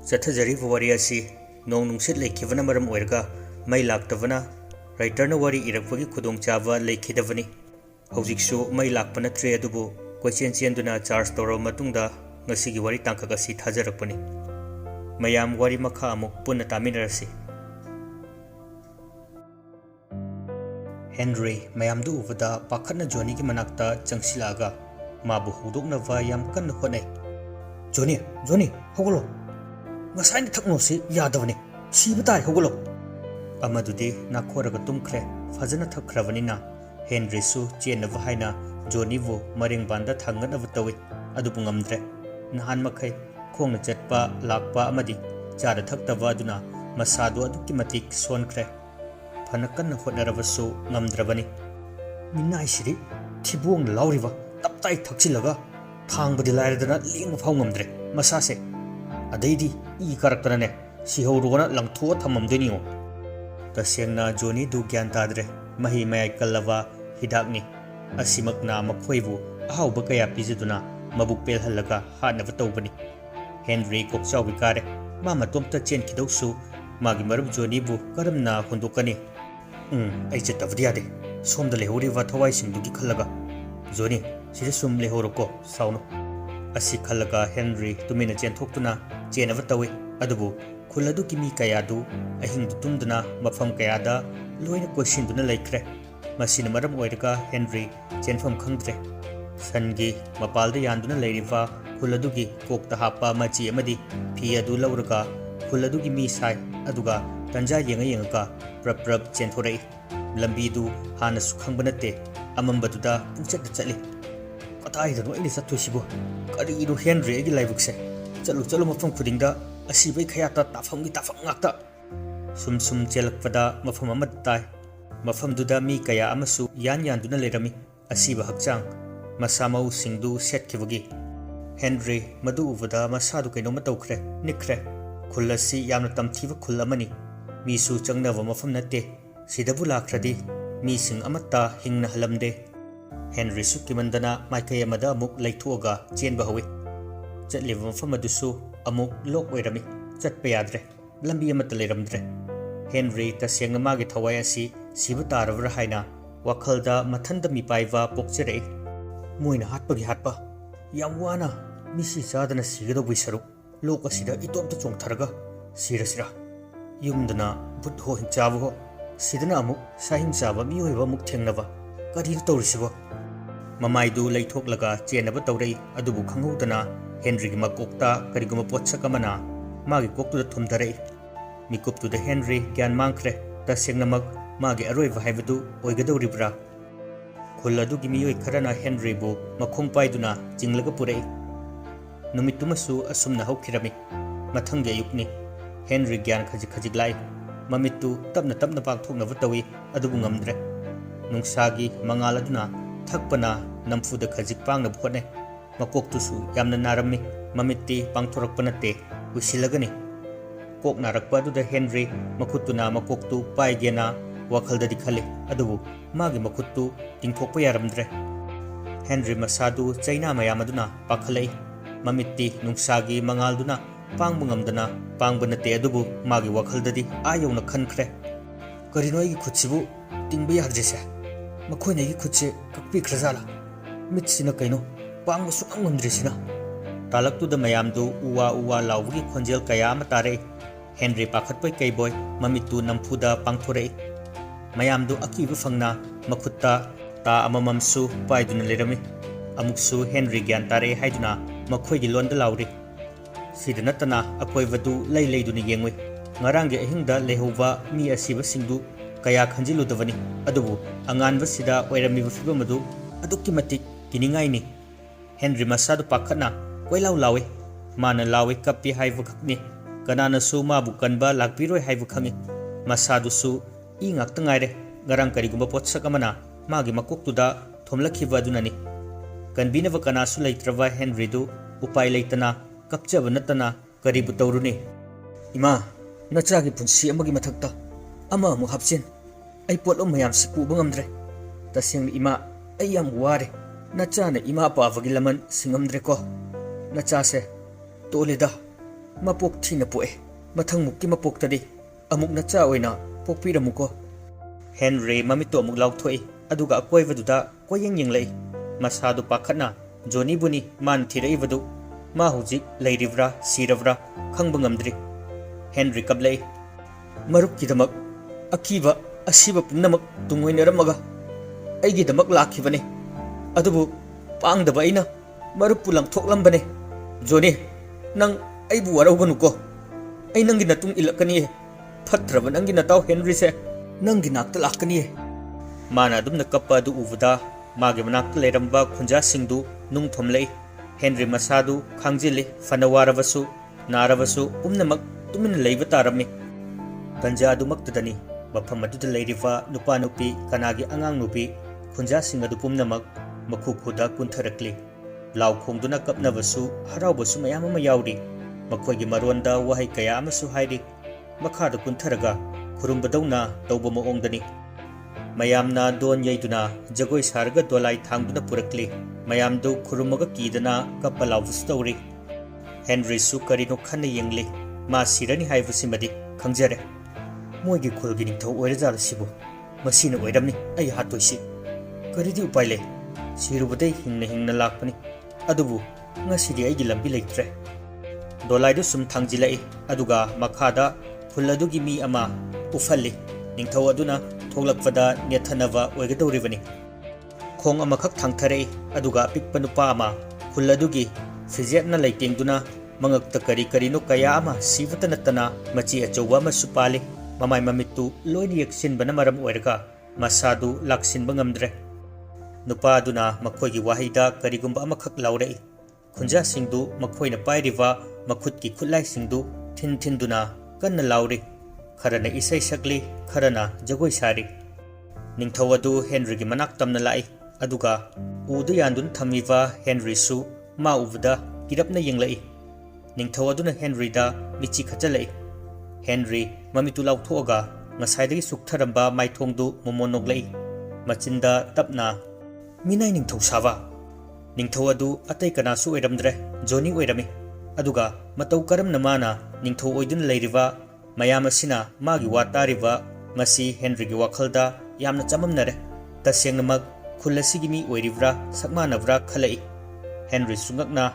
ꯆꯠꯊꯖꯔꯤꯕ ꯋꯥꯔꯤ ꯑꯁꯤ ꯅꯣꯡ ꯅꯨꯡꯁꯤꯠ ꯂꯩꯈꯤꯕꯅ ꯃꯔꯝ ꯑꯣꯏꯔꯒ ꯃꯩ ꯂꯥꯛꯇꯕꯅ ꯔꯥꯏꯇꯔꯅ ꯋꯥꯔꯤ ꯏꯔꯛꯄꯒꯤ ꯈꯨꯗꯣꯡꯆꯥꯕ ꯂꯩꯈꯤꯗꯕꯅꯤ꯫ ꯍꯧꯖꯤꯛꯁꯨ ꯃꯩ ꯂꯥꯛꯄ ꯅꯠꯇ꯭ꯔꯦ, ꯑꯗꯨꯕꯨ ꯀꯣꯏꯆꯦꯟ ꯆꯦꯟꯗꯨꯅ ꯆꯥꯔꯖ ꯇꯧꯔꯕ ꯃꯇꯨꯡꯗ ꯉꯁꯤꯒꯤ ꯋꯥꯔꯤ ꯇꯥꯡꯀꯛ ꯑꯁꯤ ꯊꯥꯖꯔꯛꯄꯅꯤ꯫ ꯃꯌꯥꯝ ꯋꯥꯔꯤ ꯃꯈꯥ ꯑꯃꯨꯛ ꯄꯨꯟꯅ ꯇꯥꯃꯤꯟꯅꯔꯁꯤ꯫ ꯍꯦꯟꯔꯤ ꯃꯌꯥꯝꯗꯨ ꯎꯕꯗ ꯄꯥꯈꯠꯅ ꯖꯣꯅꯤꯒꯤ ꯃꯅꯥꯛꯇ ꯆꯪꯁꯤꯜꯂꯛꯑꯒ ꯃꯥꯕꯨ ꯍꯧꯗꯣꯛꯅꯕ ꯌꯥꯝ ꯀꯟꯅ ꯍꯣꯠꯅꯩ꯫ "ꯖꯣꯅꯤ, ꯖꯣꯅꯤ, ꯍꯧꯒꯠꯂꯣ! ꯉꯁꯥꯏꯅ ꯊꯛꯅꯣꯁꯤ ꯌꯥꯗꯕꯅꯤ, ꯁꯤꯕ ꯇꯥꯏ, ꯍꯧꯒꯠꯂꯣ!" ꯑꯃꯗꯨꯗꯤ ꯅꯥꯈꯣꯔꯒ ꯇꯨꯝꯈ꯭ꯔꯦ, ꯐꯖꯅ ꯊꯛꯈ꯭ꯔꯕꯅꯤꯅ꯫ ꯍꯦꯟꯔꯤꯁꯨ ꯆꯦꯟꯅꯕ ꯍꯥꯏꯅ ꯖꯣꯅꯤꯕꯨ ꯃꯔꯦꯡꯕꯥꯟꯗ ꯊꯥꯡꯒꯠꯅꯕ ꯇꯧꯏ, ꯑꯗꯨꯕꯨ ꯉꯝꯗ꯭ꯔꯦ꯫ ꯅꯍꯥꯟ ꯃꯈꯩ ꯈꯣꯡꯅ ꯆꯠꯄ ꯂꯥꯛꯄ ꯑꯃꯗꯤ ꯆꯥꯗ ꯊꯛꯇꯕ ꯑꯗꯨꯅ ꯃꯁꯥꯗꯨ ꯑꯗꯨꯛꯀꯤ ꯃꯇꯤꯛ ꯁꯣꯟꯈ꯭ꯔꯦ꯫ ꯐꯅ ꯀꯟꯅ ꯍꯣꯠꯅꯔꯕꯁꯨ ꯉꯝꯗ꯭ꯔꯕꯅꯤ꯫ "ꯃꯤꯅꯥꯏꯁꯤꯗꯤ ꯊꯤꯕꯣꯡꯅ ꯂꯥꯎꯔꯤꯕ, ꯇꯞꯇꯥꯏ ꯊꯛꯆꯤꯜꯂꯒ ꯊꯥꯡꯕꯗꯤ ꯂꯥꯏꯔꯗꯅ ꯂꯦꯡꯕ ꯐꯥꯎ ꯉꯝꯗ꯭ꯔꯦ ꯃꯁꯥꯁꯦ꯫ ꯑꯗꯩꯗꯤ ꯏ ꯀꯥꯔꯛꯇꯅꯅꯦ ꯁꯤꯍꯧꯔꯣꯅ ꯂꯪꯊꯣꯛꯑ ꯊꯝꯃꯝꯗꯣꯏꯅꯤꯉꯣ." ꯇꯁꯦꯡꯅ ꯖꯣꯅꯤꯗꯨ ꯒ꯭ꯌꯥꯟ ꯇꯥꯗ꯭ꯔꯦ꯫ ꯃꯍꯤ ꯃꯌꯥꯏ ꯀꯜꯂꯕ ꯍꯤꯗꯥꯛꯅꯤ꯫ ꯑꯁꯤꯃꯛꯅ ꯃꯈꯣꯏꯕꯨ ꯑꯍꯥꯎꯕ ꯀꯌꯥ ꯄꯤꯖꯗꯨꯅ ꯃꯕꯨꯛ ꯄꯦꯜꯍꯜꯂꯒ ꯍꯥꯠꯅꯕ ꯇꯧꯕꯅꯤ꯫ ꯍꯦꯟꯔꯤ ꯀꯣꯛꯆꯥꯎꯕꯤ ꯀꯥꯔꯦ꯫ ꯃꯥ ꯃꯇꯣꯝꯇ ꯆꯦꯟꯈꯤꯗꯧꯁꯨ ꯃꯥꯒꯤ ꯃꯔꯨꯞ ꯖꯣꯅꯤꯕꯨ ꯀꯔꯝꯅ ꯍꯨꯟꯗꯣꯛꯀꯅꯤ? ꯑꯩ ꯆꯠꯇꯕꯗꯤ ꯌꯥꯗꯦ, ꯁꯣꯝꯗ ꯂꯩꯍꯧꯔꯤꯕ ꯊꯋꯥꯏꯁꯤꯡꯗꯨꯒꯤ ꯈꯜꯂꯒ꯫ "ꯖꯣꯅꯤ, ꯁꯤꯗ ꯁꯨꯝ ꯂꯩꯍꯧꯔꯣꯀꯣ, ꯁꯥꯎꯅꯨ." ꯑꯁꯤ ꯈꯜꯂꯒ ꯍꯦꯟꯔꯤ ꯇꯨꯃꯤꯟꯅ ꯆꯦꯟꯊꯣꯛꯇꯨꯅ ꯆꯦꯟꯅꯕ ꯇꯧꯏ꯫ ꯑꯗꯨꯕꯨ ꯈꯨꯜ ꯑꯗꯨꯒꯤ ꯃꯤ ꯀꯌꯥꯗꯨ ꯑꯍꯤꯡꯗꯨ ꯇꯨꯝꯗꯨꯅ ꯃꯐꯝ ꯀꯌꯥꯗ ꯂꯣꯏꯅ ꯀꯣꯏꯁꯤꯟꯗꯨꯅ ꯂꯩꯈ꯭ꯔꯦ꯫ ꯃꯁꯤꯅ ꯃꯔꯝ ꯑꯣꯏꯔꯒ ꯍꯦꯟꯔꯤ ꯆꯦꯟꯐꯝ ꯈꯪꯗ꯭ꯔꯦ꯫ ꯁꯟꯒꯤ ꯃꯄꯥꯜꯗ ꯌꯥꯟꯗꯨꯅ ꯂꯩꯔꯤꯕ ꯈꯨꯜ ꯑꯗꯨꯒꯤ ꯀꯣꯛꯇ ꯍꯥꯞꯄ ꯃꯆꯤ ꯑꯃꯗꯤ ꯐꯤ ꯑꯗꯨ ꯂꯧꯔꯒ ꯈꯨꯜ ꯑꯗꯨꯒꯤ ꯃꯤ ꯁꯥꯏ, ꯑꯗꯨꯒ ꯇꯟꯖꯥ ꯌꯦꯡꯉꯒ ꯄ꯭ꯔꯞ ꯄ꯭ꯔꯞ ꯆꯦꯟꯊꯣꯔꯛꯏ꯫ ꯂꯝꯕꯤꯗꯨ ꯍꯥꯟꯅꯁꯨ ꯈꯪꯕ ꯅꯠꯇꯦ, ꯑꯃꯝꯕꯗꯨꯗ ꯄꯨꯡꯆꯠꯇ ꯆꯠꯂꯤ꯫ "ꯀꯗꯥꯏꯗꯅꯣ ꯑꯩꯅ ꯆꯠꯇꯣꯏꯁꯤꯕꯨ? ꯀꯔꯤꯅꯣ ꯍꯦꯟꯔꯤ ꯑꯩꯒꯤ ꯂꯥꯏꯕꯛꯁꯦ? ꯆꯠꯂꯨ ꯃꯐꯝ ꯈꯨꯗꯤꯡꯗ ꯑꯁꯤꯕꯩ ꯈꯌꯥꯠꯇ ꯇꯥꯐꯝꯒꯤ ꯇꯥꯐꯝ ꯉꯥꯛꯇ." ꯁꯨꯝ ꯆꯦꯜꯂꯛꯄꯗ ꯃꯐꯝ ꯑꯃꯗ ꯇꯥꯏ꯫ ꯃꯐꯝꯗꯨꯗ ꯃꯤ ꯀꯌꯥ ꯑꯃꯁꯨ ꯌꯥꯟꯗꯨꯅ ꯂꯩꯔꯝꯃꯤ, ꯑꯁꯤꯕ ꯍꯛꯆꯥꯡ, ꯃꯁꯥ ꯃꯎꯁꯤꯡꯗꯨ ꯁꯦꯠꯈꯤꯕꯒꯤ꯫ ꯍꯦꯟꯔꯤ ꯃꯗꯨ ꯎꯕꯗ ꯃꯁꯥꯗꯨ ꯀꯩꯅꯣꯝꯃ ꯇꯧꯈ꯭ꯔꯦ, ꯅꯤꯛꯈ꯭ꯔꯦ꯫ ꯈꯨꯜ ꯑꯁꯤ ꯌꯥꯝꯅ ꯇꯝꯊꯤꯕ ꯈꯨꯜ ꯑꯃꯅꯤ꯫ ꯃꯤꯁꯨ ꯆꯪꯅꯕ ꯃꯐꯝ ꯅꯠꯇꯦ꯫ ꯁꯤꯗꯕꯨ ꯂꯥꯛꯈ꯭ꯔꯗꯤ ꯃꯤꯁꯤꯡ ꯑꯃꯠꯇ ꯍꯤꯡꯅ ꯍꯜꯂꯝꯗꯦ꯫ ꯍꯦꯟꯔꯤꯁꯨ ꯀꯤꯃꯟꯗꯅ ꯃꯥꯏꯀꯩ ꯑꯃꯗ ꯑꯃꯨꯛ ꯂꯩꯊꯣꯛꯑꯒ ꯆꯦꯟꯕ ꯍꯧꯏ꯫ ꯆꯠꯂꯤꯕ ꯃꯐꯝ ꯑꯗꯨꯁꯨ ꯑꯃꯨꯛ ꯂꯣꯛ ꯑꯣꯏꯔꯝꯃꯤ꯫ ꯆꯠꯄ ꯌꯥꯗ꯭ꯔꯦ, ꯂꯝꯕꯤ ꯑꯃꯠꯇ ꯂꯩꯔꯝꯗ꯭ꯔꯦ꯫ ꯍꯦꯟꯔꯤ ꯇꯁꯦꯡꯅ ꯃꯥꯒꯤ ꯊꯋꯥꯏ ꯑꯁꯤ ꯁꯤꯕ ꯇꯥꯔꯕ꯭ꯔꯥ ꯍꯥꯏꯅ ꯋꯥꯈꯜꯗ ꯃꯊꯟꯇ ꯃꯤꯄꯥꯏꯕ ꯄꯣꯛꯆꯔꯛꯏ꯫ ꯃꯣꯏꯅ ꯍꯥꯠꯄꯒꯤ ꯍꯥꯠꯄ, ꯌꯥꯝ ꯋꯥꯅ ꯃꯤꯁꯤ ꯆꯥꯗꯅ ꯁꯤꯒꯗꯧꯕꯩ ꯁꯔꯨꯛ ꯂꯣꯛ ꯑꯁꯤꯗ ꯏꯇꯣꯝꯇ ꯆꯣꯡꯊꯔꯒ ꯁꯤꯔꯁꯤꯔꯥ? ꯌꯨꯝꯗꯅ ꯕꯨꯠ ꯍꯣ ꯆꯥꯕ ꯍꯣ, ꯁꯤꯗꯅ ꯑꯃꯨꯛ ꯁꯥꯍꯤꯡ ꯆꯥꯕ ꯃꯤꯑꯣꯏꯕ ꯑꯃꯨꯛ ꯊꯦꯡꯅꯕ, ꯀꯔꯤꯅꯣ ꯇꯧꯔꯤꯁꯤꯕꯣ? ꯃꯃꯥꯏꯗꯨ ꯂꯩꯊꯣꯛꯂꯒ ꯆꯦꯟꯅꯕ ꯇꯧꯔꯛꯏ, ꯑꯗꯨꯕꯨ ꯈꯪꯍꯧꯗꯅ ꯍꯦꯟꯔꯤꯒꯤ ꯃꯀꯣꯛꯇ ꯀꯔꯤꯒꯨꯝꯕ ꯄꯣꯠꯁꯛ ꯑꯃꯅ ꯃꯥꯒꯤ ꯀꯣꯛꯇꯨꯗ ꯊꯨꯝꯊꯔꯛꯏ꯫ ꯃꯤꯀꯨꯞꯇꯨꯗ ꯍꯦꯟꯔꯤ ꯒ꯭ꯌꯥꯟ ꯃꯥꯡꯈ꯭ꯔꯦ꯫ ꯇꯁꯦꯡꯅꯃꯛ ꯃꯥꯒꯤ ꯑꯔꯣꯏꯕ ꯍꯥꯏꯕꯗꯨ ꯑꯣꯏꯒꯗꯧꯔꯤꯕ꯭ꯔꯥ? ꯈꯨꯜ ꯑꯗꯨꯒꯤ ꯃꯤꯑꯣꯏ ꯈꯔꯅ ꯍꯦꯟꯔꯤꯕు ꯃꯈꯣꯡ పాꯏꯗꯨꯅ ꯆꯤꯡꯂꯒ ꯄꯨꯔꯛꯏ꯫ ꯅꯨꯃꯤꯠꯇꯨꯃꯁꯨ ꯑꯁꯨꯝꯅ ꯍꯧꯈꯤꯔꯝꯃꯤ꯫ ꯃꯊꯪꯒꯤ ꯑꯌꯨꯛꯅꯤ꯫ ꯍꯦꯟꯔꯤ ꯒ꯭ꯌꯥꯟ ꯈꯖꯤꯛ ꯂꯥꯛꯏ꯫ ꯃꯃꯤꯠꯇꯨ ꯇꯞꯅ ꯄꯥꯡꯊꯣꯛꯅꯕ ꯇꯧꯏ, ꯑꯗꯨꯕꯨ ꯉꯝꯗ꯭ꯔꯦ꯫ ꯅꯨꯡꯁꯥꯒꯤ ꯃꯉꯥꯜ ꯑꯗꯨꯅ ꯊꯛꯄꯅ ꯅꯝꯐꯨꯗ ꯈꯖꯤꯛ ꯄꯥꯡꯅꯕ ꯍꯣꯠꯅꯩ꯫ ꯃꯀꯣꯛꯇꯨꯁꯨ ꯌꯥꯝꯅ ꯅꯥꯔꯝꯃꯤ꯫ ꯃꯃꯤꯠꯇꯤ ꯄꯥꯡꯊꯣꯔꯛꯄ ꯅꯠꯇꯦ, ꯎꯏꯁꯤꯜꯂꯒꯅꯤ꯫ ꯀꯣꯛ ꯅꯥꯔꯛꯄ ꯑꯗꯨꯗ ꯍꯦꯟꯔꯤ ꯃꯈꯨꯠꯇꯨꯅ ꯃꯀꯣꯛꯇꯨ ꯄꯥꯏꯒꯦꯅ ꯋꯥꯈꯜꯗꯗꯤ ꯈꯜꯂꯤ, ꯑꯗꯨꯕꯨ ꯃꯥꯒꯤ ꯃꯈꯨꯠꯇꯨ ꯇꯤꯡꯊꯣꯛꯄ ꯌꯥꯔꯝꯗ꯭ꯔꯦ꯫ ꯍꯦꯟꯔꯤ ꯃꯁꯥꯗꯨ ꯆꯩꯅꯥ ꯃꯌꯥꯝ ꯑꯗꯨꯅ ꯄꯥꯈꯠꯂꯛꯏ꯫ ꯃꯃꯤꯠꯇꯤ ꯅꯨꯡꯁꯥꯒꯤ ꯃꯉꯥꯜꯗꯨꯅ ꯄꯥꯡꯕ ꯉꯝꯗꯅ ꯄꯥꯡꯕ ꯅꯠꯇꯦ, ꯑꯗꯨꯕꯨ ꯃꯥꯒꯤ ꯋꯥꯈꯜꯗꯗꯤ ꯑꯥ ꯌꯧꯅ ꯈꯟꯈ꯭ꯔꯦ꯫ "ꯀꯔꯤꯅꯣ ꯑꯩꯒꯤ ꯈꯨꯠꯁꯤꯕꯨ ꯇꯤꯡꯕ ꯌꯥꯗ꯭ꯔꯤꯁꯦ? ꯃꯈꯣꯏꯅ ꯑꯩꯒꯤ ꯈꯨꯠꯁꯦ ꯀꯛꯄꯤꯈ꯭ꯔꯖꯥꯠꯂꯥ? ꯃꯤꯠꯁꯤꯅ ꯀꯩꯅꯣ ꯄꯥꯡꯕ ꯁꯨꯡꯉꯝ ꯉꯝꯗ꯭ꯔꯤꯁꯤꯅ?" ꯇꯥꯂꯛꯇꯨꯗ ꯃꯌꯥꯝꯗꯨ ꯎ ꯋꯥ ꯂꯥꯎꯕꯒꯤ ꯈꯣꯟꯖꯦꯜ ꯀꯌꯥ ꯑꯃ ꯇꯥꯔꯛꯏ꯫ ꯍꯦꯟꯔꯤ ꯄꯥꯈꯠꯄꯣꯏ ꯀꯩꯕꯣꯏ ꯃꯃꯤꯠꯇꯨ ꯅꯝꯐꯨꯗ ꯄꯥꯡꯊꯣꯔꯛꯏ꯫ ꯃꯌꯥꯝꯗꯨ ꯑꯀꯤꯕ ꯐꯪꯅ ꯃꯈꯨꯠꯇ ꯇꯥ ꯑꯃꯃꯝꯁꯨ ꯄꯥꯏꯗꯨꯅ ꯂꯩꯔꯝꯃꯤ꯫ ꯑꯃꯨꯛꯁꯨ ꯍꯦꯟꯔꯤ ꯒ꯭ꯌꯥꯟ ꯇꯥꯔꯛꯑꯦ ꯍꯥꯏꯗꯨꯅ ꯃꯈꯣꯏꯒꯤ ꯂꯣꯟꯗ ꯂꯥꯎꯔꯤ꯫ ꯁꯤꯗ ꯅꯠꯇꯅ ꯑꯀꯣꯏꯕꯗꯨ ꯂꯩꯗꯨꯅ ꯌꯦꯡꯉꯨꯏ꯫ ꯉꯔꯥꯡꯒꯤ ꯑꯍꯤꯡꯗ ꯂꯩꯍꯧꯕ ꯃꯤ ꯑꯁꯤꯕꯁꯤꯡꯗꯨ ꯀꯌꯥ ꯈꯟꯖꯤꯜꯂꯨꯗꯕꯅꯤ, ꯑꯗꯨꯕꯨ ꯑꯉꯥꯟꯕꯁꯤꯗ ꯑꯣꯏꯔꯝꯃꯤꯕ ꯐꯤꯚꯝ ꯑꯗꯨ ꯑꯗꯨꯛꯀꯤ ꯃꯇꯤꯛ ꯀꯤꯅꯤꯡꯉꯥꯏꯅꯤ꯫ ꯍꯦꯟꯔꯤ ꯃꯁꯥꯗꯨ ꯄꯥꯈꯠꯅ ꯀꯣꯏꯂꯥꯎ ꯂꯥꯎꯏ꯫ ꯃꯥꯅ ꯂꯥꯎꯏ ꯀꯞꯄꯤ ꯍꯥꯏꯕꯈꯛꯅꯤ, ꯀꯅꯥꯅꯁꯨ ꯃꯥꯕꯨ ꯀꯟꯕ ꯂꯥꯛꯄꯤꯔꯣꯏ ꯍꯥꯏꯕ ꯈꯪꯏ꯫ ꯃꯁꯥꯗꯨꯁꯨ ꯏ ꯉꯥꯛꯇ ꯉꯥꯏꯔꯦ꯫ ꯉꯔꯥꯡ ꯀꯔꯤꯒꯨꯝꯕ ꯄꯣꯠꯁꯛ ꯑꯃꯅ ꯃꯥꯒꯤ ꯃꯀꯣꯛꯇꯨꯗ ꯊꯣꯝꯂꯛꯈꯤꯕ ꯑꯗꯨꯅꯅꯤ꯫ ꯀꯟꯕꯤꯅꯕ ꯀꯅꯥꯁꯨ ꯂꯩꯇ꯭ꯔꯕ ꯍꯦꯟꯔꯤꯗꯨ ꯎꯄꯥꯏ ꯂꯩꯇꯅ ꯀꯞꯆꯕ ꯅꯠꯇꯅ ꯀꯔꯤꯕꯨ ꯇꯧꯔꯨꯅꯤ? "ꯏꯃꯥ, ꯅꯆꯥꯒꯤ ꯄꯨꯟꯁꯤ ꯑꯃꯒꯤ ꯃꯊꯛꯇ ꯑꯃ ꯑꯃꯨꯛ ꯍꯥꯞꯆꯤꯟ, ꯑꯩ ꯄꯣꯠꯂꯨꯝ ꯃꯌꯥꯝꯁꯤ ꯄꯨꯕ ꯉꯝꯗ꯭ꯔꯦ꯫ ꯇꯁꯦꯡꯅ ꯏꯃꯥ, ꯑꯩ ꯌꯥꯝ ꯋꯥꯔꯦ꯫ ꯅꯆꯥꯅ ꯏꯃꯥ ꯄꯥꯕꯒꯤ ꯂꯃꯟ ꯁꯤꯡꯉꯝꯗ꯭ꯔꯦꯀꯣ? ꯅꯆꯥꯁꯦ ꯇꯣꯜꯂꯤꯗ, mapok thina poe mathang mukki mapok tadi amuk na cha oina pokpiramuko Henry mamito amuk lauthoi aduga akoivaduda koyeng yenglei masadu pakhatna Jony buni man thiraibadu ma hujik leirivra siravra khangba ngamdri Henry kablei marup kidamak akiba asiba pumnamak tungoinaramaga aigi damak lakhibane adubu pangdaba aina marup pulang thoklambane Jony nang aibu warauganuko ai nangi natung ilakani phatraba nangi nataw Henry se nangi nakta lakani mana adumna kappa du uvada mage manakta leiramba khunja singdu nung thomlei Henry masadu khangjili fanawarabasu narabasu pumnamak tumin leiba tarami ganja adumaktadani mafam aduda leiriva nupa nupi kanagi angang nupi khunja sing adu pumnamak makhu khuda kuntharakli lau khongduna kapnabasu haraubasu mayam ama yauri makhoigi maronda wahai kaya amasu hairi makhada kuntharaga khurumbadawna tawba maongdani mayamna don yaiduna jagoi sarga dolai thangduna purakli mayamdu khurumaga kidana kappa laubus tawri Henry su karino khanna yengli ma sirani haibusimadi khangjare moigi khulgi ningthau oirajal sibu masina oiramni ai hatoisi karidi upai le sirubadai hingna lakpani adubu ngasidi aigi lambi leitre dolaidu sum thangjilai aduga makhada phuladugi mi ama ufalli ningthau aduna thoglakpada nethanava oigadawribani khong amakhak thangtharei aduga pikpa nupa ama phuladugi fijetna leitengduna mangakta kari karino kaya ama sivata natana machi achauba masupali mamai mamittu loini yaksinbana maram oiraga masadu laksinba ngamdre nupa aduna makhoigi wahida karigumba amakhak laurei khunja singdu makhoina pairiva makhutki khutlai singdu thinduna kanna lauri kharana isai sakli kharana jagoi sari ningthawadu Henry gi manak tamna lai aduga udu yandun thamiva Henry su ma ubda kirapna yenglai ningthawaduna Henry da michi khachalai Henry mamitu lauthoga ngasaidagi suktharamba maithongdu momonoglai machinda tapna minai ningthau sawa ningthawadu atai kana su oiramdre Jony oirami aduga matau karamna mana ningthau oidun leiriva mayam asina magi watariva masi Henry gi wakhalda yamna chamamnare tasengnamak khullasigi mi oirivra sakmanavra khalai Henry sungakna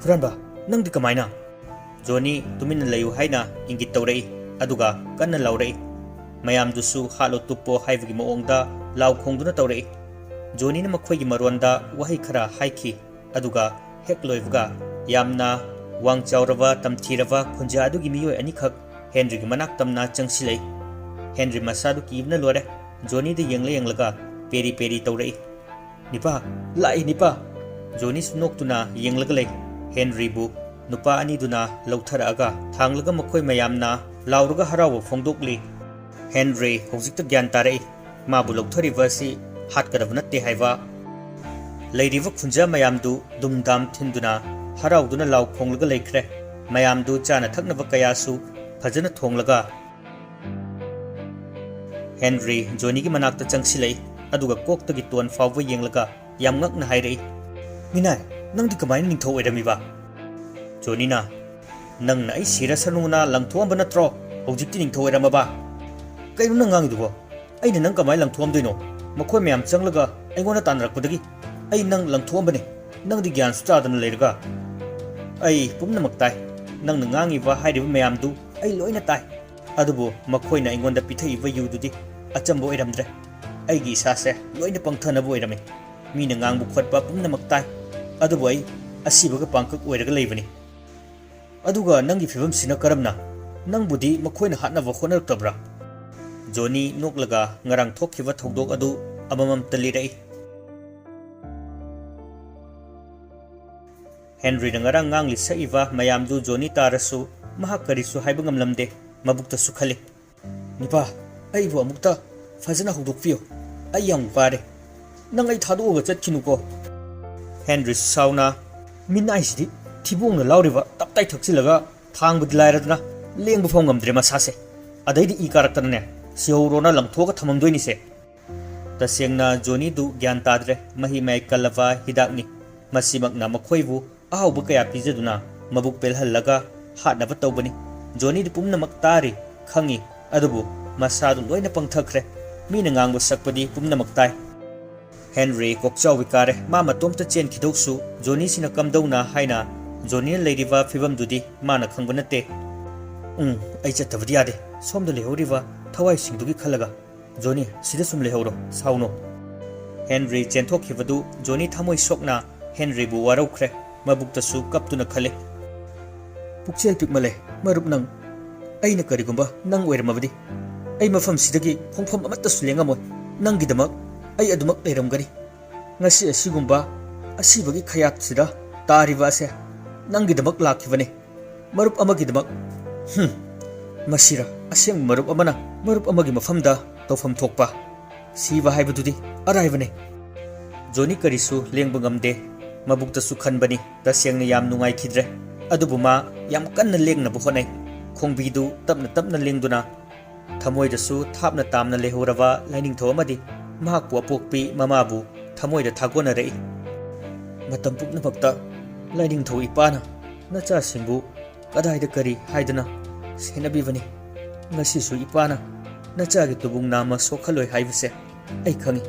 Furanba nangdi kamaina Jony tumin layu haina ingit tawrei aduga kanna laurei mayam dusu halo tupo haivagi maongda lau khongduna tawrei Jony na makhoigi maronda wahi khara haiki aduga hekloivga yamna wangchaurava tamthirava khunja adugi miyoi anikhak Henry gi manak tamna changsilei Henry masadu kibna lore Jony de yenglaga peri peri tawrei nipa lai nipa Jony sunoktuna yenglaga lei Henry bu nupa ani duna lautharaga thanglaga makhoi mayamna lauraga harawa phongdokli Henry hojikta gyan tarei mabu lauthariva si hatkadab natte haiwa leiriva khunja mayamdu dumdam thinduna harauduna lau khonglaga leikhre mayamdu chana thaknaba kayasu phajana thonglaga Henry Jony gi manakta changsilei aduga koktagi ton fawwa yenglaga yamngakna hairei minai nangdi kamaina ningthau oiramiba Jony na nangna ai sirasarnuna langthuamba natro hojikti ningthau oiramaba kainu nang ngangidubo aina nang kamai langthuamdoino makhoi mayam changlaga aingona tanrakpadagi ai nang langthuambane nangdi gyan sutadana leiraga ai pumnamak tai nangna ngangiba hairiba mayamdu ai loina tai adubu makhoina aingonda pithaiba yududi achamba oiramdre aigi isase loina pangthanaba oirame mina ngangbu khotpa pumnamak tai adubu ai asibaga pangkak oiraga leibani aduga nangi fibam sina karamna nangbudi makhoina hatnaba khonartabra Jony noklaga ngarang thokhiba thodok adu amamam talirei Henry na ngarang ngangli sa iba mayamdu Jony tarasu mahakarisu haiba ngamlamde mabukta sukhali nipa aibu amukta fazana hudokpiyo ai yam pare nang ai thadoga chatkinuko Henry sauna minai sidi thibongna lauriba taptai thakchilaga thangbud lairadna lengbu phongamdre masase adaidi I karaktarne siorona langthoga thamamdoini se tasengna Jony du gyan tadre mahi mai kalava hidakni masimakna makhoibu ahauba kaya pijaduna mabuk pelhallaga ꯍꯥꯠꯅꯕ ꯇꯧꯕꯅꯤ ꯖꯣꯅꯤꯗꯤ ꯄꯨꯝꯅꯃꯛ ꯇꯥꯔꯤ ꯈꯪꯉꯤ ꯑꯗꯨꯕꯨ ꯃꯁꯥꯗꯨ ꯂꯣꯏꯅ ꯄꯪꯊꯈ꯭ꯔꯦ ꯃꯤꯅ ꯉꯥꯡꯕ ꯁꯛꯄꯗꯤ ꯄꯨꯝꯅꯃꯛ ꯇꯥꯏ ꯍꯦꯟꯔꯤ ꯀꯣꯛꯆꯥꯎꯕꯤ ꯀꯥꯔꯦ ꯃꯥ ꯃꯇꯣꯝꯇ ꯆꯦꯟꯈꯤꯗꯧꯁꯨ ꯖꯣꯅꯤꯁꯤꯅ ꯀꯝꯗꯧꯅ ꯍꯥꯏꯅ ꯖꯣꯅꯤꯅ ꯂꯩꯔꯤꯕ ꯐꯤꯕꯝꯗꯨꯗꯤ ꯃꯥꯅ ꯈꯪꯕ ꯅꯠꯇꯦ ꯑꯩ ꯆꯠꯇꯕꯗꯤ ꯌꯥꯗꯦ ꯁꯣꯝꯗ ꯂꯩꯍꯧꯔꯤꯕ ꯊꯋꯥꯏꯁꯤꯡꯗꯨꯒꯤ ꯈꯜꯂꯒ ꯖꯣꯅꯤ ꯁꯤꯗ ꯁꯨꯝ ꯂꯩꯍꯧꯔꯣ ꯁꯥꯎꯅꯣ ꯍꯦꯟꯔꯤ ꯆꯦꯟꯊꯣꯛꯈꯤꯕꯗꯨ ꯖꯣꯅꯤ ꯊꯃꯣꯏ ꯁꯣꯛꯅ ꯍꯦꯟꯔꯤꯕꯨ ꯋꯥꯔꯧꯈ꯭ꯔꯦ ꯃꯕꯨꯛꯇꯁꯨ ꯀꯞꯇꯨꯅ ꯈꯜꯂꯤ ꯄꯨꯛꯆꯦꯜ ꯄꯤꯛꯃꯜꯂꯦ ꯃꯔꯨꯞ ꯅꯪ ꯑꯩꯅ ꯀꯔꯤꯒꯨꯝꯕ ꯅꯪ ꯑꯣꯏꯔꯝꯃꯕꯗꯤ ꯑꯩ ꯃꯐꯝꯁꯤꯗꯒꯤ ꯈꯣꯡꯐꯝ ꯑꯃꯠꯇꯁꯨ ꯂꯦꯡꯉꯝꯃꯣꯏ ꯅꯪꯒꯤꯗꯃꯛ ꯑꯩ ꯑꯗꯨꯃꯛ ꯂꯩꯔꯝꯒꯅꯤ ꯉꯁꯤ ꯑꯁꯤꯒꯨꯝꯕ ꯑꯁꯤꯕꯒꯤ ꯈꯌꯥꯠꯁꯤꯗ ꯇꯥꯔꯤꯕ ꯑꯁꯦ ꯅꯪꯒꯤꯗꯃꯛ ꯂꯥꯛꯈꯤꯕꯅꯤ ꯃꯔꯨꯞ ꯑꯃꯒꯤꯗꯃꯛ ꯃꯁꯤꯔ ꯑꯁꯦꯡꯕ ꯃꯔꯨꯞ ꯑꯃꯅ ꯃꯔꯨꯞ ꯑꯃꯒꯤ ꯃꯐꯝꯗ ꯇꯧꯐꯝ ꯊꯣꯛꯄ ꯁꯤꯕ ꯍꯥꯏꯕꯗꯨꯗꯤ ꯑꯔꯥꯏꯕꯅꯤ ꯖꯣꯅꯤ ꯀꯔꯤꯁꯨ ꯂꯦꯡꯕ ꯉꯝꯗꯦ ꯃꯕꯨꯛꯇꯁꯨ ꯈꯟꯕꯅꯤ ꯇꯁꯦꯡꯅ ꯌꯥꯝ ꯅꯨꯡꯉꯥꯏꯈꯤꯗ꯭ꯔꯦ ꯑꯗꯨꯕꯨ ꯃꯥ ꯌꯥꯝ ꯀꯟꯅ ꯂꯦꯡꯅꯕ ꯍꯣꯠꯅꯩ ꯈꯣꯡꯕꯤꯗꯨ ꯇꯞꯅ ꯇꯞꯅ ꯂꯦꯡꯗꯨꯅ ꯊꯃꯣꯏꯗꯁꯨ ꯊꯥꯞꯅ ꯇꯥꯝꯅ ꯂꯩꯍꯧꯔꯕ ꯂꯥꯏꯅꯤꯡꯊꯧ ꯑꯃꯗꯤ ꯃꯍꯥꯛꯄꯨ ꯑꯄꯣꯛꯄꯤ ꯃꯃꯥꯕꯨ ꯊꯃꯣꯏꯗ ꯊꯥꯒꯣꯟꯅꯔꯛꯏ ꯃꯇꯝ ꯄꯨꯝꯅꯃꯛꯇ ꯂꯥꯏꯅꯤꯡꯊꯧ ꯏꯄꯥꯅ ꯅꯆꯥꯁꯤꯡꯕꯨ ꯀꯗꯥꯏꯗ ꯀꯔꯤ ꯍꯥꯏꯗꯨꯅ ꯁꯦꯟꯅꯕꯤꯕꯅꯤ ꯉꯁꯤꯁꯨ ꯏꯄꯥꯅ ꯅꯆꯥꯒꯤ ꯇꯨꯕꯨꯡ ꯅꯥꯝꯃ ꯁꯣꯛꯍꯜꯂꯣꯏ ꯍꯥꯏꯕꯁꯦ ꯑꯩ ꯈꯪꯉꯤ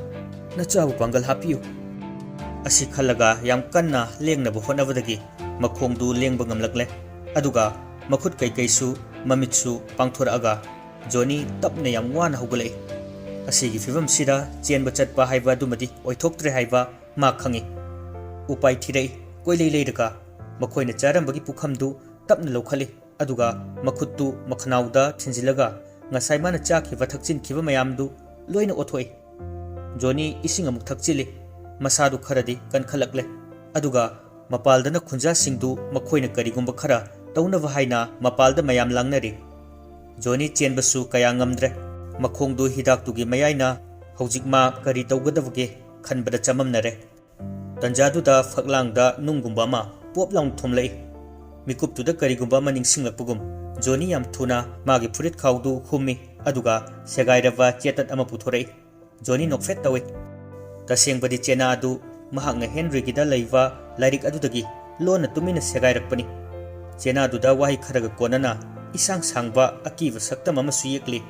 ꯅꯆꯥꯕꯨ ꯄꯥꯡꯒꯜ ꯍꯥꯞꯄꯤꯌꯨ ꯑꯁꯤ ꯈꯜꯂꯒ ꯌꯥꯝ ꯀꯟꯅ ꯂꯦꯡꯅꯕ ꯍꯣꯠꯅꯕꯗꯒꯤ ꯃꯈꯣꯡꯗꯨ ꯂꯦꯡꯕ ꯉꯝꯂꯛꯂꯦ ꯑꯗꯨꯒ ꯃꯈꯨꯠ ꯀꯩꯀꯩꯁꯨ ꯃꯃꯤꯠꯁꯨ ꯄꯥꯡꯊꯣꯔꯛꯑꯒ ꯖꯣꯅꯤ ꯇꯞꯅ ꯌꯥꯝ ꯋꯥꯅ ꯍꯧꯒꯠꯂꯛꯏ ꯑꯁꯤꯒꯤ ꯐꯤꯕꯝꯁꯤꯗ ꯆꯦꯟꯕ ꯆꯠꯄ ꯍꯥꯏꯕ ꯑꯗꯨꯃꯗꯤ ꯑꯣꯏꯊꯣꯛꯇ꯭ꯔꯦ ꯍꯥꯏꯕ ꯃꯥ ꯈꯪꯉꯤ ꯎꯄꯥꯏ ꯊꯤꯔꯛꯏ ꯀꯣꯏꯂꯩ ꯂꯩꯔꯒ ꯃꯈꯣꯏꯅ ꯆꯥꯔꯝꯕꯒꯤ ꯄꯨꯈꯝꯗꯨ ꯇꯞꯅ ꯂꯧꯈꯠꯂꯤ ꯑꯗꯨꯒ ꯃꯈꯨꯠꯇꯨ ꯃꯈꯅꯥꯎꯗ ꯊꯤꯟꯖꯤꯜꯂꯒ ꯉꯁꯥꯏ ꯃꯥꯅ ꯆꯥꯈꯤꯕ ꯊꯛꯆꯤꯟꯈꯤꯕ ꯃꯌꯥꯝꯗꯨ ꯂꯣꯏꯅ ꯑꯣꯠꯊꯣꯛꯏ ꯖꯣꯅꯤ ꯏꯁꯤꯡ ꯑꯃꯨꯛ ꯊꯛꯆꯤꯜꯂꯤ ꯃꯁꯥꯗꯨ ꯈꯔꯗꯤ ꯀꯟꯈꯠꯂꯛꯂꯦ ꯑꯗꯨꯒ ꯃꯄꯥꯜꯗꯅ ꯈꯨꯟꯖꯥꯁꯤꯡꯗꯨ ꯃꯈꯣꯏꯅ ꯀꯔꯤꯒꯨꯝꯕ ꯈꯔ ꯇꯧꯅꯕ ꯍꯥꯏꯅ ꯃꯄꯥꯜꯗ ꯃꯌꯥꯝ ꯂꯥꯡꯅꯔꯤ ꯖꯣꯅꯤ ꯆꯦꯟꯕꯁꯨ ꯀꯌꯥ ꯉꯝꯗ꯭ꯔꯦ ꯃꯈꯣꯡꯗꯨ ꯍꯤꯗꯥꯛꯇꯨꯒꯤ ꯃꯌꯥꯏꯅ ꯍꯧꯖꯤꯛ ꯃꯥ ꯀꯔꯤ ꯇꯧꯒꯗꯕꯒꯦ ꯈꯟꯕꯗ ꯆꯃꯝꯅꯔꯦ ꯇꯟꯖꯥꯗꯨꯗ ꯐꯛꯂꯥꯡꯗ ꯅꯨꯡꯒꯨꯝꯕ ꯑꯃ ꯄꯣꯞ ꯂꯥꯎꯅ ꯊꯣꯝꯂꯛꯏ ꯃꯤꯀꯨꯞꯇꯨꯗ ꯀꯔꯤꯒꯨꯝꯕ ꯑꯃ ꯅꯤꯡꯁꯤꯡꯂꯛꯄꯒꯨꯝ ꯖꯣꯅꯤ ꯌꯥꯝ ꯊꯨꯅ ꯃꯥꯒꯤ ꯐꯨꯔꯤꯠ ꯈꯥꯎꯗꯨ ꯍꯨꯝꯃꯤ ꯑꯗꯨꯒ ꯁꯦꯒꯥꯏꯔꯕ ꯆꯦꯇꯠ ꯑꯃ ꯄꯨꯊꯣꯔꯛꯏ ꯖꯣꯅꯤ ꯅꯣꯛꯐꯦꯠ ꯇꯧꯏ ꯇꯁꯦꯡꯕꯗꯤ ꯆꯦꯅꯥ ꯑꯗꯨ ꯃꯍꯥꯛꯅ ꯍꯦꯟꯔꯤꯒꯤꯗ ꯂꯩꯕ ꯂꯥꯏꯔꯤꯛ ꯑꯗꯨꯗꯒꯤ ꯂꯣꯟꯅ ꯇꯨꯃꯤꯟꯅ ꯁꯦꯒꯥꯏꯔꯛꯄꯅꯤ ꯆꯦꯅꯥꯗꯨꯗ ꯋꯥꯍꯩ ꯈꯔꯒ ꯀꯣꯟꯅꯅ ꯏꯁꯥꯡ ꯁꯥꯡꯕ ꯑꯀꯤꯕ ꯁꯛꯇꯝ ꯑꯃꯁꯨ ꯌꯦꯛꯂꯤ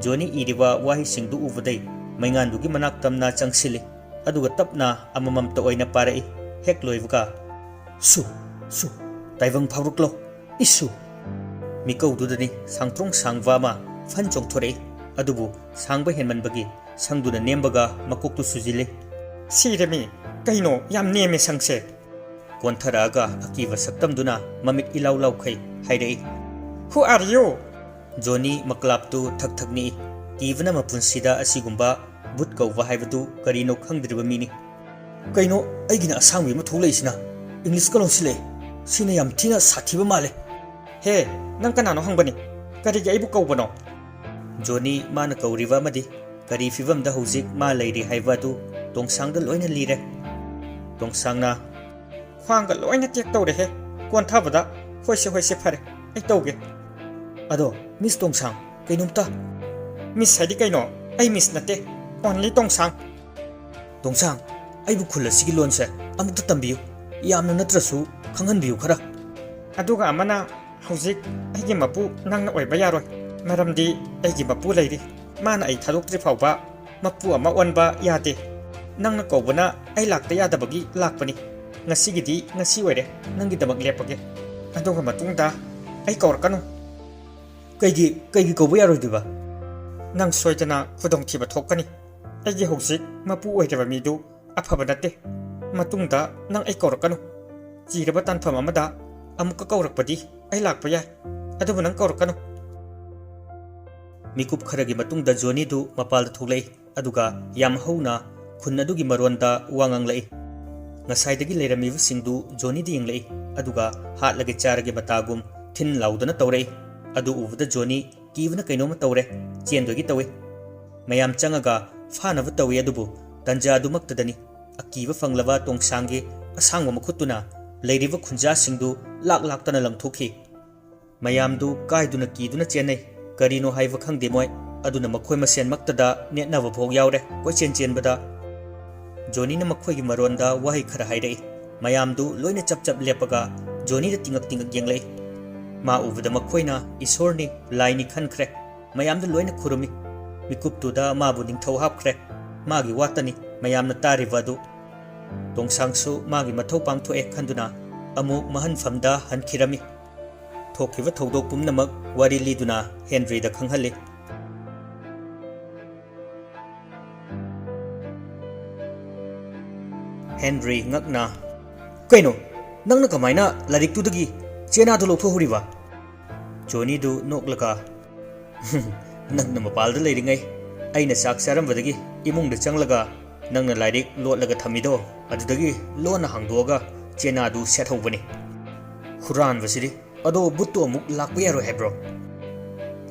ꯖꯣꯅꯤ ꯏꯔꯤꯕ ꯋꯥꯍꯩꯁꯤꯡꯗꯨ ꯎꯕꯗꯩ ꯃꯩꯉꯥꯟꯗꯨꯒꯤ ꯃꯅꯥꯛ ꯇꯝꯅ ꯆꯪꯁꯤꯜꯂꯤ ꯑꯗꯨꯒ ꯇꯞꯅ ꯑꯃꯃꯝꯇ ꯑꯣꯏꯅ ꯄꯥꯔꯛꯏ ꯍꯦꯛ ꯂꯣꯏꯕꯒ ꯁꯨ ꯇꯥꯏꯕꯪ ꯐꯥꯎꯔꯛꯂꯣ ꯏꯁꯨ ꯃꯤꯀꯧꯗꯨꯗꯅꯤ ꯁꯥꯡꯇ꯭ꯔꯣꯡ ꯁꯥꯡꯕ ꯑꯃ ꯐꯟ ꯆꯣꯡꯊꯣꯔꯛꯏ ꯑꯗꯨꯕꯨ ꯁꯥꯡꯕ ꯍꯦꯟꯃꯟꯕꯒꯤ ꯁꯪꯗꯨꯅ ꯅꯦꯝꯕꯒ ꯃꯀꯣꯛꯇꯨ ꯁꯨꯖꯤꯜꯂꯤ ꯁꯤꯔꯃꯤ ꯀꯩꯅꯣ ꯌꯥꯝ ꯅꯦꯝꯃꯦ ꯁꯪꯁꯦ ꯀꯣꯟꯊꯔꯛꯑꯒ ꯑꯀꯤꯕ ꯁꯛꯇꯝꯗꯨꯅ ꯃꯃꯤꯠ ꯏꯂꯥꯎ ꯂꯥꯎꯈꯩ ꯍꯥꯏꯔꯛꯏ ꯍꯨ ꯑꯥꯔ ꯌꯨ ꯖꯣꯅꯤ ꯃꯀ꯭ꯂꯥꯞꯇꯨ ꯊꯛ ꯊꯛꯅꯤꯛꯏ ꯀꯤꯕꯅ ꯃꯄꯨꯟꯁꯤꯗ ꯑꯁꯤꯒꯨꯝꯕ ꯚꯨꯠ ꯀꯧꯕ ꯍꯥꯏꯕꯗꯨ ꯀꯔꯤꯅꯣ ꯈꯪꯗ꯭ꯔꯤꯕ ꯃꯤꯅꯤ ꯀꯩꯅꯣ ꯑꯩꯒꯤꯅ ꯑꯁꯥꯡꯕꯤ ꯑꯃ ꯊꯣꯛꯂꯛꯏꯁꯤꯅ ꯏꯪꯂꯤꯁꯀ ꯂꯣꯟꯁꯤꯜꯂꯛꯏ ꯁꯤꯅ ꯌꯥꯝ ꯊꯤꯅ ꯁꯥꯊꯤꯕ ꯃꯥꯜꯂꯦ ꯍꯦ ꯅꯪ ꯀꯅꯥꯅꯣ ꯍꯪꯕꯅꯤ ꯀꯔꯤꯒꯤ ꯑꯩꯕꯨ ꯀꯧꯕꯅꯣ ꯖꯣꯅꯤ ꯃꯥꯅ ꯀꯧꯔꯤꯕ ꯑꯃꯗꯤ ꯀꯔꯤ ꯐꯤꯕꯝꯗ ꯍꯧꯖꯤꯛ ꯃꯥ ꯂꯩꯔꯤ ꯍꯥꯏꯕ ꯑꯗꯨ ꯇꯣꯡꯁꯥꯡꯗ ꯂꯣꯏꯅ ꯂꯤꯔꯦ ꯇꯣꯡꯁꯥꯡꯅ ꯈ꯭ꯋꯥꯡꯒ ꯂꯣꯏꯅ ꯇꯦꯛ ꯇꯧꯔꯦꯍꯦ ꯀꯣꯟꯊꯕꯗ ꯍꯣꯏꯁꯦ ꯐꯔꯦ ꯑꯩ ꯇꯧꯒꯦ ꯑꯗꯣ ꯃꯤꯁ ꯇꯣꯡꯁꯥꯡ ꯀꯩꯅꯣꯝꯇ ꯃꯤꯁ ꯍꯥꯏꯗꯤ ꯀꯩꯅꯣ ꯑꯩ ꯃꯤꯁ ꯅꯠꯇꯦ ꯑꯣꯟꯂꯤ ꯇꯣꯡꯁꯥꯡ ꯑꯩꯕꯨ ꯈꯨꯜ ꯑꯁꯤꯒꯤ ꯂꯣꯟꯁꯦ ꯑꯃꯨꯛꯇ ꯇꯝꯕꯤꯌꯨ ꯌꯥꯝꯅ ꯅꯠꯇ꯭ꯔꯁꯨ ꯈꯪꯍꯟꯕꯤꯌꯨ ꯈꯔ ꯑꯗꯨꯒ ꯑꯃꯅ ꯍꯧꯖꯤꯛ ꯑꯩꯒꯤ ꯃꯄꯨ ꯅꯪꯅ ꯑꯣꯏꯕ ꯌꯥꯔꯣꯏ ꯃꯔꯝꯗꯤ ꯑꯩꯒꯤ ꯃꯄꯨ ꯂꯩꯔꯤ ꯃꯥꯅ ꯑꯩ ꯊꯥꯗꯣꯛꯇ꯭ꯔꯤ ꯐꯥꯎꯕ ꯃꯄꯨ ꯑꯃ ꯑꯣꯟꯕ ꯌꯥꯗꯦ ꯅꯪꯅ ꯀꯧꯕꯅ ꯑꯩ ꯂꯥꯛꯇ ꯌꯥꯗꯕꯒꯤ ꯂꯥꯛꯄꯅꯤ ꯉꯁꯤꯒꯤꯗꯤ ꯉꯁꯤ ꯑꯣꯏꯔꯦ ꯅꯪꯒꯤꯗꯃꯛ ꯂꯦꯞꯄꯒꯦ ꯑꯗꯨꯒ ꯃꯇꯨꯡꯗ ꯑꯩ ꯀꯧꯔꯛꯀꯅꯨ ꯀꯩꯒꯤ ꯀꯧꯕ ꯌꯥꯔꯣꯏꯗꯣꯏꯕ ꯅꯪ ꯁꯣꯏꯗꯅ ꯈꯨꯗꯣꯡꯊꯤꯕ ꯊꯣꯛꯀꯅꯤ ꯑꯩꯒꯤ ꯍꯧꯖꯤꯛ ꯃꯄꯨ ꯑꯣꯏꯔꯤꯕ ꯃꯤꯗꯨ ꯑꯐꯕ ꯅꯠꯇꯦ ꯃꯇꯨꯡꯗ ꯅꯪ ꯑꯩ ꯀꯧꯔꯛꯀꯅꯨ ꯆꯤꯔꯕ ꯇꯥꯟꯐꯝ ꯑꯃꯗ ꯑꯃꯨꯛꯀ ꯀꯧꯔꯛꯄꯗꯤ ꯑꯩ ꯂꯥꯛꯄ ꯌꯥꯏ ꯑꯗꯨꯕꯨ ꯅꯪ ꯀꯧꯔꯛꯀꯅꯨ ꯃꯤꯀꯨꯞ ꯈꯔꯒꯤ ꯃꯇꯨꯡꯗ ꯖꯣꯅꯤꯗꯨ ꯃꯄꯥꯜꯗ ꯊꯣꯛꯂꯛꯏ ꯑꯗꯨꯒ ꯌꯥꯝ ꯍꯧꯅ ꯈꯨꯟ ꯑꯗꯨꯒꯤ ꯃꯔꯣꯟꯗ ꯋꯥ ꯉꯥꯡꯂꯛꯏ ꯉꯁꯥꯏꯗꯒꯤ ꯂꯩꯔꯝꯃꯤꯕꯁꯤꯡꯗꯨ ꯖꯣꯅꯤꯗ ꯌꯦꯡꯂꯛꯏ ꯑꯗꯨꯒ ꯍꯥꯠꯂꯒ ꯆꯥꯔꯒꯦ ꯃꯇꯥꯒꯨꯝ ꯊꯤꯟ ꯂꯥꯎꯗꯅ ꯇꯧꯔꯛꯏ ꯑꯗꯨ ꯎꯕꯗ ꯖꯣꯅꯤ ꯀꯤꯕꯅ ꯀꯩꯅꯣꯝꯃ ꯇꯧꯔꯦ ꯆꯦꯟꯗꯣꯏꯒꯤ ꯇꯧꯏ ꯃꯌꯥꯝ ꯆꯪꯉꯒ ꯐꯥꯅꯕ ꯇꯧꯏ ꯑꯗꯨꯕꯨ ꯇꯟꯖꯥꯗꯨꯃꯛꯇꯗꯅꯤ ꯑꯀꯤꯕ ꯐꯪꯂꯕ ꯇꯣꯡꯁꯥꯡꯒꯤ ꯑꯁꯥꯡꯕ ꯃꯈꯨꯠꯇꯨꯅ ꯂꯩꯔꯤꯕ ꯈꯨꯟꯖꯥꯁꯤꯡꯗꯨ ꯂꯥꯛꯇꯅ ꯂꯪꯊꯣꯛꯈꯤ ꯃꯌꯥꯝꯗꯨ ꯀꯥꯏꯗꯨꯅ ꯀꯤꯗꯨꯅ ꯆꯦꯟꯅꯩ ꯀꯔꯤꯅꯣ ꯍꯥꯏꯕ ꯈꯪꯗꯦ ꯃꯣꯏ ꯑꯗꯨꯅ ꯃꯈꯣꯏ ꯃꯁꯦꯟꯃꯛꯇꯗ ꯅꯦꯠꯅꯕ ꯐꯥꯎ ꯌꯥꯎꯔꯦ ꯀꯣꯏꯆꯦꯟ ꯆꯦꯟꯕꯗ ꯖꯣꯅꯤꯅ ꯃꯈꯣꯏꯒꯤ ꯃꯔꯣꯟꯗ ꯋꯥꯍꯩ ꯈꯔ ꯍꯥꯏꯔꯛꯏ ꯃꯌꯥꯝꯗꯨ ꯂꯣꯏꯅ ꯆꯞ ꯂꯦꯞꯄꯒ ꯖꯣꯅꯤꯗ ꯇꯤꯡꯉꯛ ꯌꯦꯡꯂꯛꯏ मा उबदा मखोइना ईश्वरनी लाइनी खनख्रे मयामदा लोइना खुरुमी मिकुपतुदा माबु निंगथौ हापख्रे मागी वातनी मयामना तारिबदु दोंसांगसु मागी मथौ पांगथोए खंदुना अमुक महनफमदा हनखिरमी थोखिबा थौदोक पुमनमक वारी लीदुना हेनरीदा खंगहल्ली Henry ngakna kaino nangna kamaina larik tudagi chena do lokho huriba Jony du noklaga nangna mapalda leiringai aina sak saram badagi imungda changlaga nangna larik lotlaga thamido adudagi lona hangdoga chena du sethobani huran basiri ado buttu amuk lakpa yaro hebro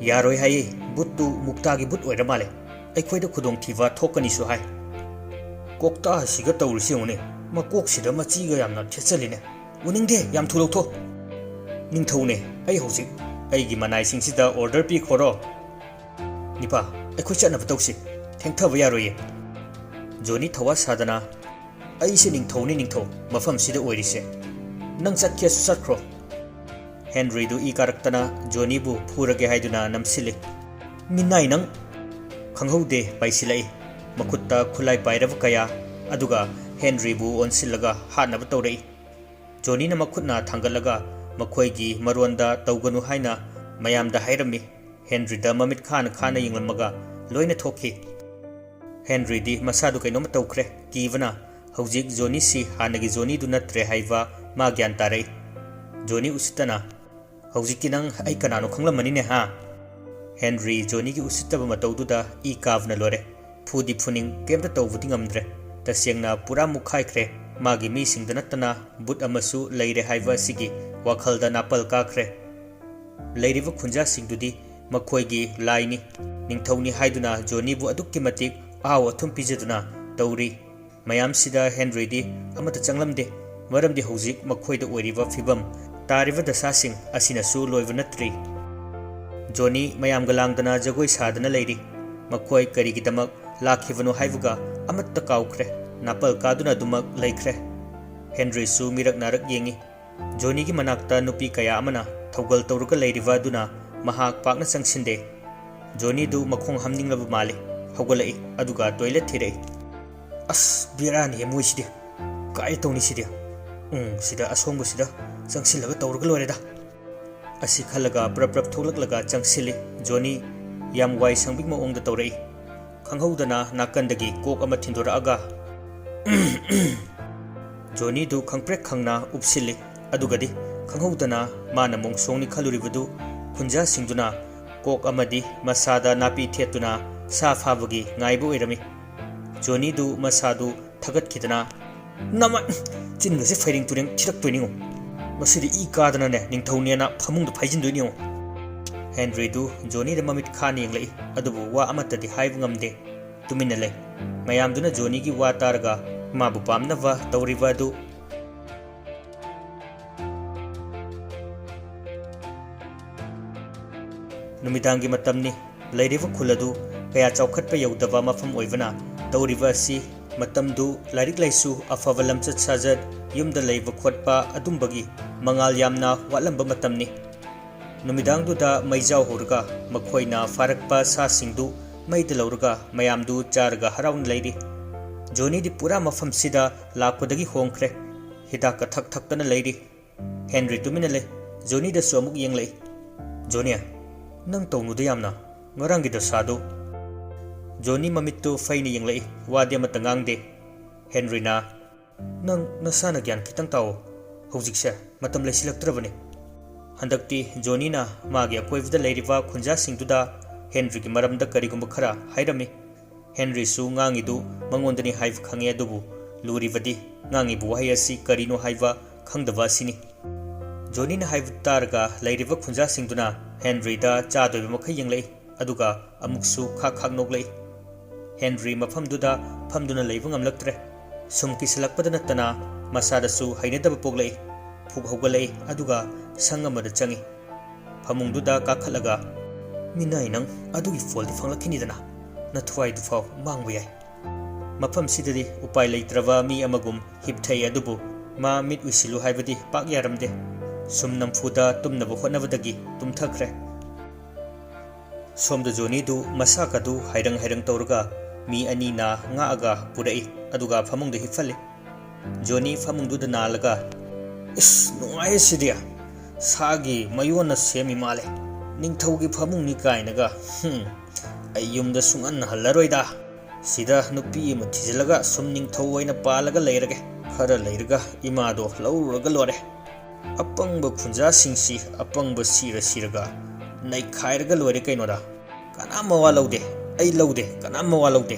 yaroi hai buttu muktagi but oira male aikhoida khudong thiwa thokani su hai kokta siga tawrisi one makok sida machiga yamna thechaline uningde yam thuloktho ningthone ai hojik aigi manai singsida order pi khoro nipa aikhoi chana batausi thengthaba yaroye Jony thawa sadana ai se ningthone ningtho mafam sida oirise nang chatkhe sakhro Henry du I karaktana Jony bu phurage haiduna namsili minai nang khanghaude paisilai makutta khulai pairav kaya aduga Henry bu onsilaga hanaba tawrei Jony na makhutna thangalaga makhoigi maronda tawganu haina mayamda hairami Henry da mamit khana yinglamaga loina thokhi Henry di masadu kainoma tawkhre kivana hojik Jony si hanagi Jony du natre haiva ma gyan tarei Jony usitana hojiki nang ai kanano khanglamani ne ha Henry Jony gi usitaba matawduda I kavna lore phudi phuning kemta tawbudi ngamdre tasengna pura mukhai khre magi mi singdana tana but amasu leire haiva sigi wakhalda napal ka khre leiriva khunja singdudi makhoigi laini ningthoni haiduna Jony bu adukki matik aw athum pijaduna tawri mayam sida Henry di amata changlamde maramdi hojik makhoida oiriva fibam tariva dasasing asinasu loivanatri Jony mayam galangdana jagoi sadana leiri makhoi karigidamak lakhivanu haivuga amatta kaukhre napal kaduna dumak laikhre Henry su mirak narak yengi Jony gi manakta nupi kaya amana thogal tawruga leiriva duna mahak pakna sangsinde Jony du makhong hamninglaba mali hogalai aduga toilet thirei as birani emoisidi kai tawni sidi sida asongbu sida changsilaga tawruga loreda asi khalaga prap tholaklaga changsili Jony yam wai sangbik ma ongda tawrei khanghaudana nakandagi kok ama thindora Jony du khangprek khangna upsili adugadi khanghaudana mana mongsongni khaluribadu khunja singduna kok amadi masada napi thetuna sa phabagi ngaibu irami Jony du masadu thagat khidana nama chingase firing tureng thirak toiningo masiri I kadana ne ningthaunia phamung du phaijin doinio Henry du Jony da mamit khani yenglai adubu wa amatadi haibu ngamde tumina le mayamduna Jony gi wa targa mabu pamnava tawriva du numidangi matamni leiriva khuladu kaya chaukhatpa yaudava mafam oivana tawriva si matamdu lairik laisu afava lamchat sajat yumda leiva khotpa adumbagi mangal yamna walamba matamni numidangduda maijau horga makhoina farakpa sa singdu maida lauraga mayamdu charga haraun leiri Jony di pura mafam sida lakpadagi hongkhre hidaka thak thaktana leiri Henry tumina le Jony da somuk yenglei Jony nang tawnuda yamna ngarangi da sadu Jony mamittu faina yenglei wadi amata ngangde Henry na nang nasana gyan khitang taw hojikse matam leisilaktrabane handakti Jony na magi akoivda leiriva khunja singduda Henry gi maramda karigumba khara hairami Henry su ngangidu mangondani haiv khange adubu lurivadi ngangi bu hayasi karino haiva khangdava sini Jony na haiv targa leiriva khunja singduna Henry da chadoiba makhai yenglei aduga amuksu khak noglei Henry mafamduda famduna leiba ngamlaktre sumki silakpada natana masada su hainadaba poglei phuk hogalei aduga sangamada changi famungduda kakhalaga minai nang adugi foldi fanglakhinidana nathwai dufau mangbu yai mafam sidadi upai leitrava mi amagum hipthai adubu ma mit usilu haibadi pak yaramde Sum namfuda tumnaba hotnabadagi tumthakre. Somda Jony du masaka du hairang tauraga mi ani na ngaaga purai aduga famungda hifale. Jony famungdu da nalaga is nungai sidia sagi mayona semi male ningthaugi famung ni kainaga ayumda sungan halaroida sida nupi ma thijalaga sum ningthau oina palaga leirage khara leiraga imado lauraga lore apangba khunja singsi apangba siraga nai khairaga lore kainoda kana mawa laude ai laude kana mawa laude.